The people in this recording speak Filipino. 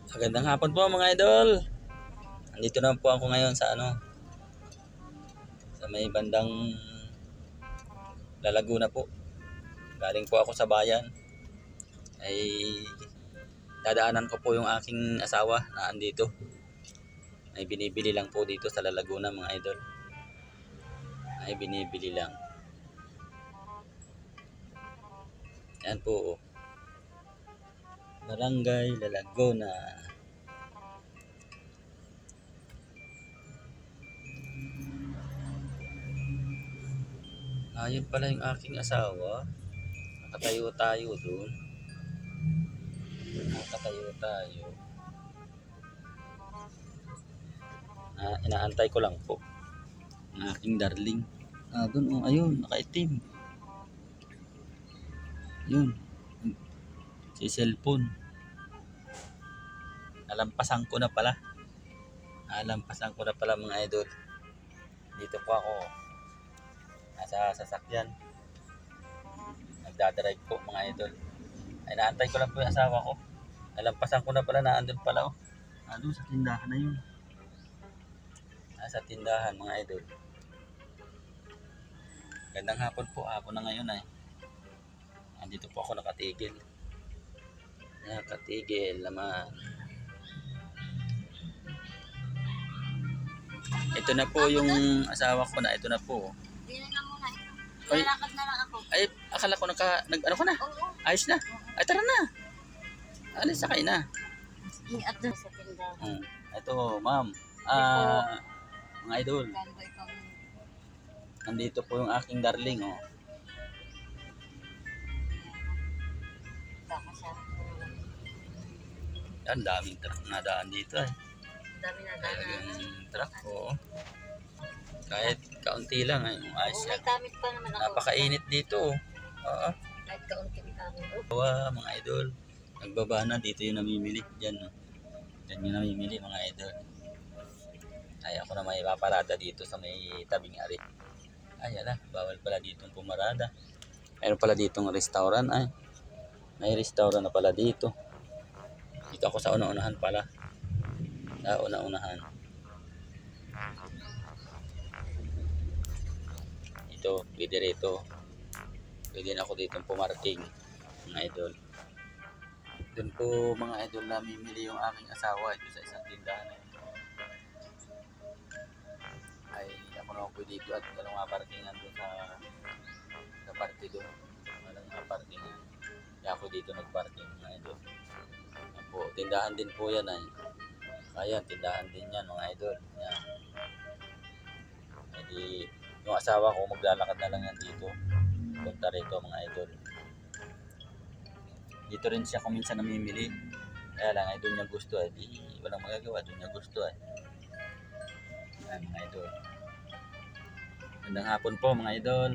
Magandang hapon po mga idol. Andito na po ako ngayon sa sa may bandang Lalaguna po. Galing po ako sa bayan. Ay dadaanan ko po yung aking asawa na andito. Ay binibili lang po dito sa Lalaguna mga idol. Ay binibili lang. Yan po. Barangay Lalaguna. Ayun pala yung aking asawa. Nakatayo tayo doon. Nakatayo tayo. Inaantay ko lang po ang aking darling. Doon ayun, nakaitim. Yun. Si cellphone. Nalampasan ko na pala. Nalampasan ko na pala mga idol. Dito po ako. Nasa sasakyan. Nagdadrive po mga idol. Ay naantay ko lang po yung asawa ko. Nalampasan ko na pala, naandun pala Doon sa tindahan na yun. Nasa tindahan mga idol. Gandang hapon po. Hapon na ngayon ay. Andito po ako nakatigil. Nakatigil naman. Ito na po yung asawa ko na. Ito na po. Hindi na muna. Lalakad na lang ako. Ay, akala ko nag-ano ka na? Oo. Ayos na. Ay, tara na. Alis, sakay na. At doon sa tindahan. Ito, ma'am. Mga idol. Gambay pa mo. Nandito po yung aking darling, Baka siya. Yan, daming truck na daan dito eh. Dami na Yung truck ko. Kahit kaunti lang ay ayos may yan. gamit pa naman ako. Napakainit dito. Oo. Kahit kaunting gamit. Mga idol. Nagbaba na dito yung namimili. Diyan. Diyan yung namimili mga idol. Ay ako na may paparada dito sa may tabing ari. Ay ala, bawal pala ditong pumarada. Mayroon pala ditong restaurant ay. May restaurant na pala dito. Dito ako sa una-unahan pala. Sa una-unahan. Ito, pwede rito. Pwede na ako dito pumarking, mga idol. Doon po mga idol namimili yung aking asawa ito sa isang tindahan. Ay ako naman po dito at walang maparkingan doon sa party doon. Walang maparkingan. Kaya ako dito nagparking mga idol. Yan po, tindahan din po yan ay. Ayan, tindahan din yan mga idol. Yan. Hindi, yung asawa ko maglalakad na lang yan dito. Punta rito mga idol. Dito rin siya kung minsan namimili. Kaya lang ay doon niya gusto ay di walang magagawa, doon niya gusto ay. Ayan mga idol. Magandang hapon po mga idol.